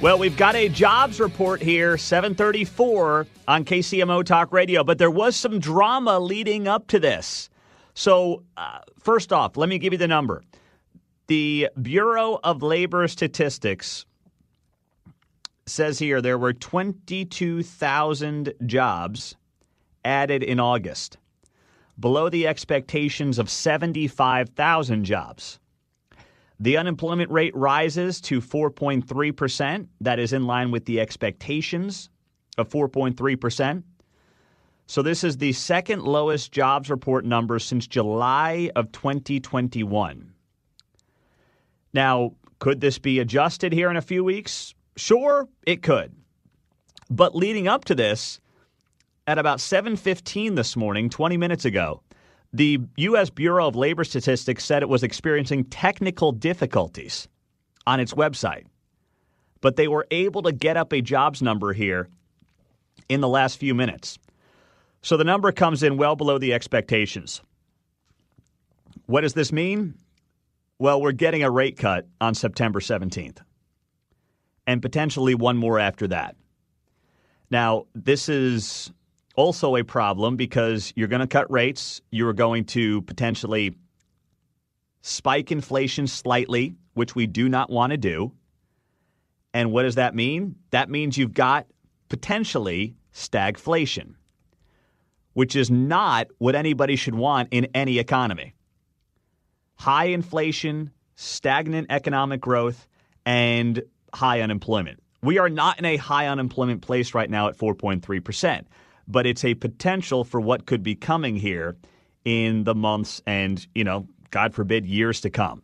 Well, we've got a jobs report here, 7:34 on KCMO Talk Radio, but there was some drama leading up to this. So, first off, let me give you the number. The Bureau of Labor Statistics says here there were 22,000 jobs added in August, below the expectations of 75,000 jobs. The unemployment rate rises to 4.3%. That is in line with the expectations of 4.3%. So this is the second lowest jobs report number since July of 2021. Now, could this be adjusted here in a few weeks? Sure, it could. But leading up to this, at about 7:15 this morning, 20 minutes ago, the U.S. Bureau of Labor Statistics said it was experiencing technical difficulties on its website. But they were able to get up a jobs number here in the last few minutes. So the number comes in well below the expectations. What does this mean? Well, we're getting a rate cut on September 17th and potentially one more after that. Now, this is also a problem because you're going to cut rates. You're going to potentially spike inflation slightly, which we do not want to do. And what does that mean? That means you've got potentially stagflation, which is not what anybody should want in any economy. High inflation, stagnant economic growth, and high unemployment. We are not in a high unemployment place right now at 4.3%. But it's a potential for what could be coming here in the months and, God forbid, years to come.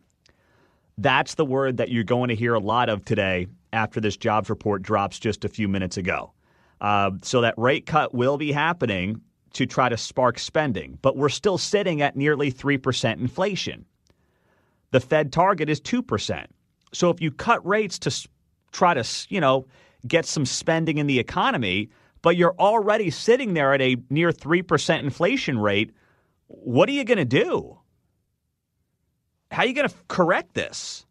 That's the word that you're going to hear a lot of today after this jobs report drops just a few minutes ago. So that rate cut will be happening to try to spark spending. But we're still sitting at nearly 3% inflation. The Fed target is 2%. So if you cut rates to try to, get some spending in the economy, but you're already sitting there at a near 3% inflation rate, what are you going to do? How are you going to correct this?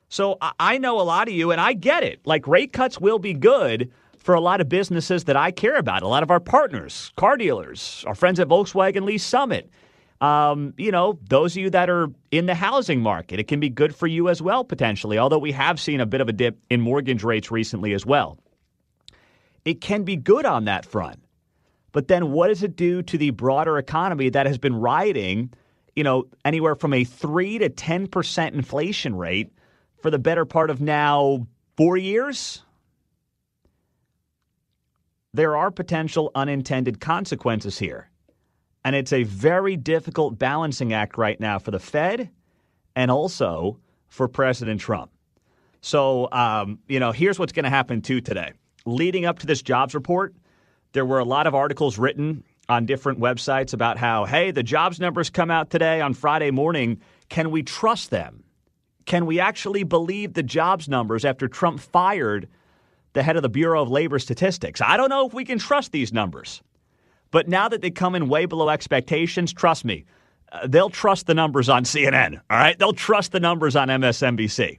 So I know a lot of you, and I get it. Like, rate cuts will be good for a lot of businesses that I care about, a lot of our partners, car dealers, our friends at Volkswagen Lease Summit. Those of you that are in the housing market, it can be good for you as well, potentially, although we have seen a bit of a dip in mortgage rates recently as well. It can be good on that front. But then what does it do to the broader economy that has been riding, anywhere from a 3 to 10% inflation rate for the better part of now 4 years? There are potential unintended consequences here. And it's a very difficult balancing act right now for the Fed and also for President Trump. So, here's what's going to happen too today. Leading up to this jobs report, there were a lot of articles written on different websites about how, hey, the jobs numbers come out today on Friday morning. Can we trust them? Can we actually believe the jobs numbers after Trump fired the head of the Bureau of Labor Statistics? I don't know if we can trust these numbers. But now that they come in way below expectations, trust me, they'll trust the numbers on CNN, all right? They'll trust the numbers on MSNBC.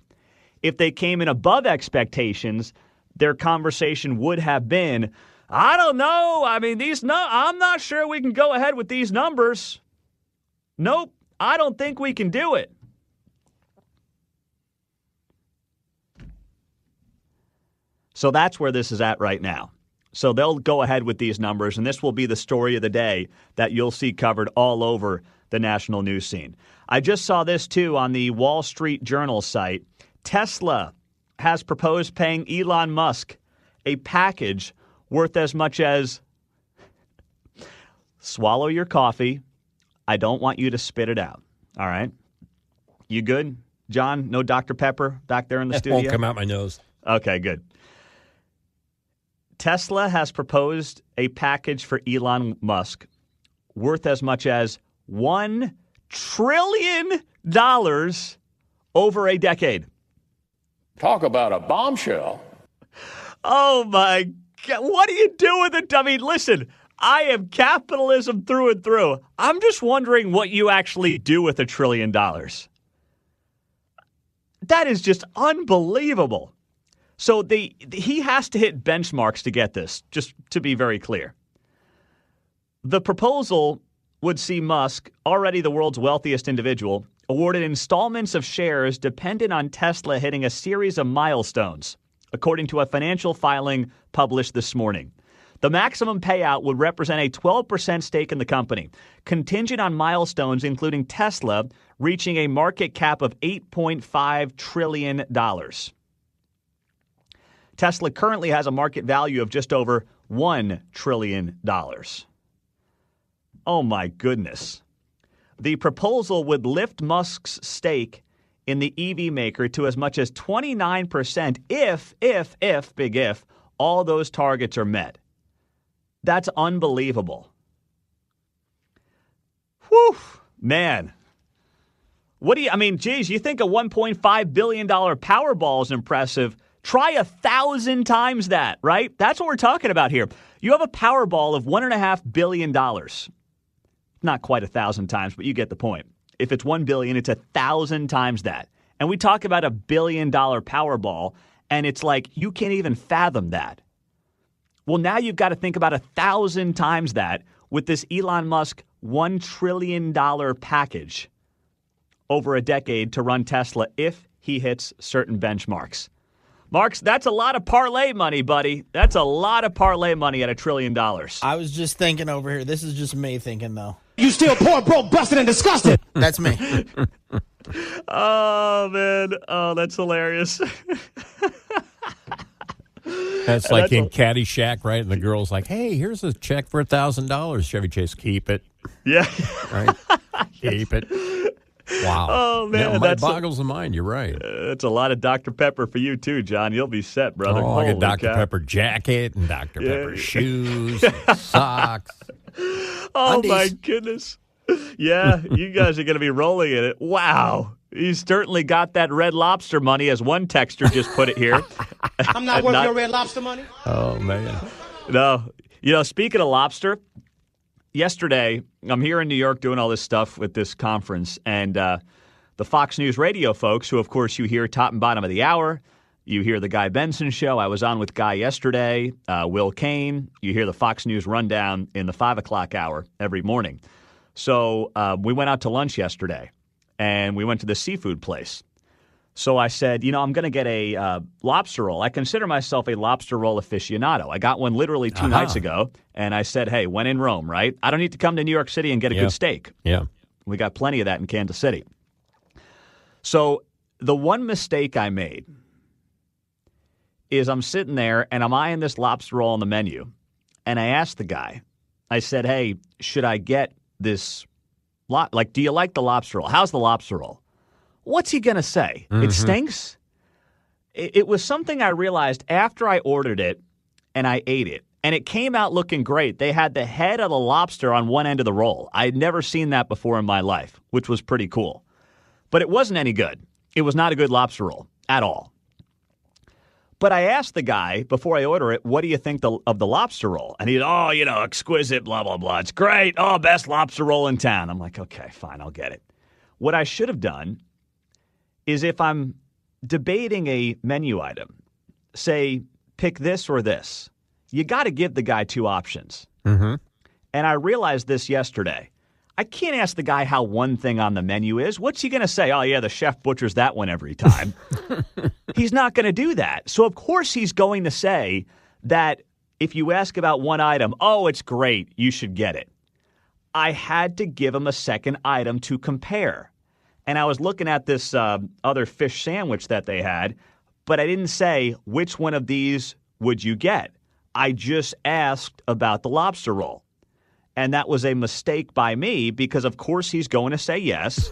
If they came in above expectations, their conversation would have been, I don't know. I mean, I'm not sure we can go ahead with these numbers. Nope, I don't think we can do it. So that's where this is at right now. So they'll go ahead with these numbers, and this will be the story of the day that you'll see covered all over the national news scene. I just saw this, too, on the Wall Street Journal site. Tesla has proposed paying Elon Musk a package worth as much as, swallow your coffee. I don't want you to spit it out. All right? You good? John, no Dr. Pepper back there in the studio? Won't come out my nose. Okay, good. Tesla has proposed a package for Elon Musk worth as much as $1 trillion over a decade. Talk about a bombshell. Oh, my God. What do you do with it? I mean, listen, I am capitalism through and through. I'm just wondering what you actually do with $1 trillion. That is just unbelievable. So he has to hit benchmarks to get this, just to be very clear. The proposal would see Musk, already the world's wealthiest individual, awarded installments of shares dependent on Tesla hitting a series of milestones, according to a financial filing published this morning. The maximum payout would represent a 12% stake in the company, contingent on milestones including Tesla reaching a market cap of $8.5 trillion. Tesla currently has a market value of just over $1 trillion. Oh, my goodness. The proposal would lift Musk's stake in the EV maker to as much as 29% if, big if, all those targets are met. That's unbelievable. Whew, man. Geez, you think a $1.5 billion Powerball is impressive. Try 1,000 times that, right? That's what we're talking about here. You have a Powerball of $1.5 billion. Not quite 1,000 times, but you get the point. If it's $1 billion, it's 1,000 times that. And we talk about a $1 billion Powerball, and it's like you can't even fathom that. Well, now you've got to think about 1,000 times that with this Elon Musk $1 trillion package over a decade to run Tesla if he hits certain benchmarks. Marks, that's a lot of parlay money, buddy. That's a lot of parlay money at $1 trillion. I was just thinking over here. This is just me thinking, though. You still poor, broke, busted, and disgusted. That's me. Oh, man. Oh, that's hilarious. That's like in Caddyshack, right? And the girl's like, hey, here's a check for $1,000. Chevy Chase, keep it. Yeah. Right? Keep it. Wow. Oh, man. Yeah, that boggles the mind. You're right. That's a lot of Dr. Pepper for you, too, John. You'll be set, brother. Oh, I got Dr. Pepper jacket and Dr. Pepper shoes and socks. Oh, Undies. my goodness. Yeah, you guys are going to be rolling in it. Wow. He's certainly got that Red Lobster money, as one texter just put it here. I'm not worth your Red Lobster money. Oh, man. No. Speaking of lobster, yesterday, I'm here in New York doing all this stuff with this conference, and the Fox News radio folks, who, of course, you hear top and bottom of the hour. You hear the Guy Benson show. I was on with Guy yesterday, Will Kane. You hear the Fox News rundown in the 5 o'clock hour every morning. So we went out to lunch yesterday, and we went to the seafood place. So I said, I'm going to get a lobster roll. I consider myself a lobster roll aficionado. I got one literally 2 nights ago, and I said, hey, when in Rome, right? I don't need to come to New York City and get a good steak. Yeah. We got plenty of that in Kansas City. So the one mistake I made is I'm sitting there, and I'm eyeing this lobster roll on the menu, and I asked the guy, I said, hey, should I get this do you like the lobster roll? How's the lobster roll? What's he going to say? It stinks? It was something I realized after I ordered it and I ate it, and it came out looking great. They had the head of the lobster on one end of the roll. I had never seen that before in my life, which was pretty cool. But it wasn't any good. It was not a good lobster roll at all. But I asked the guy before I order it, what do you think of the lobster roll? And he's, exquisite, blah, blah, blah. It's great. Oh, best lobster roll in town. I'm like, okay, fine, I'll get it. What I should have done is if I'm debating a menu item, say, pick this or this, you got to give the guy 2 options. Mm-hmm. And I realized this yesterday. I can't ask the guy how one thing on the menu is. What's he going to say? Oh, yeah, the chef butchers that one every time. He's not going to do that. So, of course, he's going to say that if you ask about one item, oh, it's great, you should get it. I had to give him a second item to compare. And I was looking at this other fish sandwich that they had, but I didn't say, which one of these would you get? I just asked about the lobster roll. And that was a mistake by me because, of course, he's going to say yes.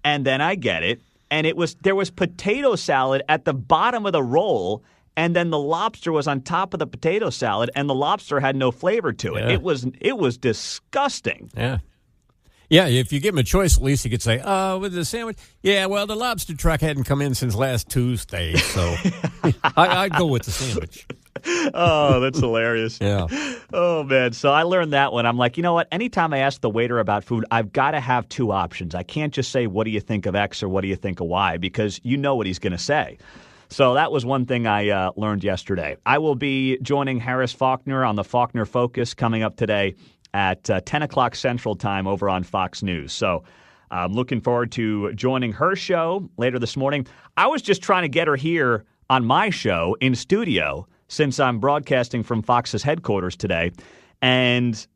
And then I get it. And there was potato salad at the bottom of the roll. And then the lobster was on top of the potato salad. And the lobster had no flavor to it. Yeah. It was disgusting. Yeah. Yeah, if you give him a choice, at least you could say, with the sandwich, yeah, well, the lobster truck hadn't come in since last Tuesday, so I'd go with the sandwich. Oh, that's hilarious. Yeah. Oh, man. So I learned that one. I'm like, you know what? Anytime I ask the waiter about food, I've got to have 2 options. I can't just say, what do you think of X or what do you think of Y? Because you know what he's going to say. So that was one thing I learned yesterday. I will be joining Harris Faulkner on the Faulkner Focus coming up today at 10 o'clock Central Time over on Fox News. So I'm looking forward to joining her show later this morning. I was just trying to get her here on my show in studio since I'm broadcasting from Fox's headquarters today. And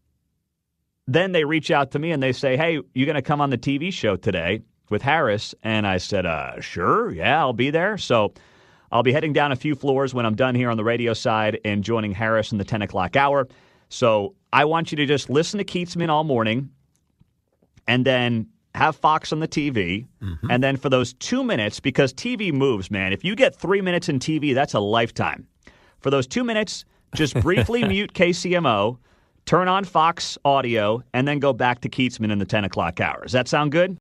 then they reach out to me and they say, hey, you going to come on the TV show today with Harris? And I said, sure, yeah, I'll be there. So I'll be heading down a few floors when I'm done here on the radio side and joining Harris in the 10 o'clock hour. So I want you to just listen to Keatsman all morning and then have Fox on the TV. Mm-hmm. And then for those 2 minutes, because TV moves, man, if you get 3 minutes in TV, that's a lifetime. For those 2 minutes, just briefly mute KCMO, turn on Fox audio, and then go back to Keatsman in the 10 o'clock hour. Does that sound good?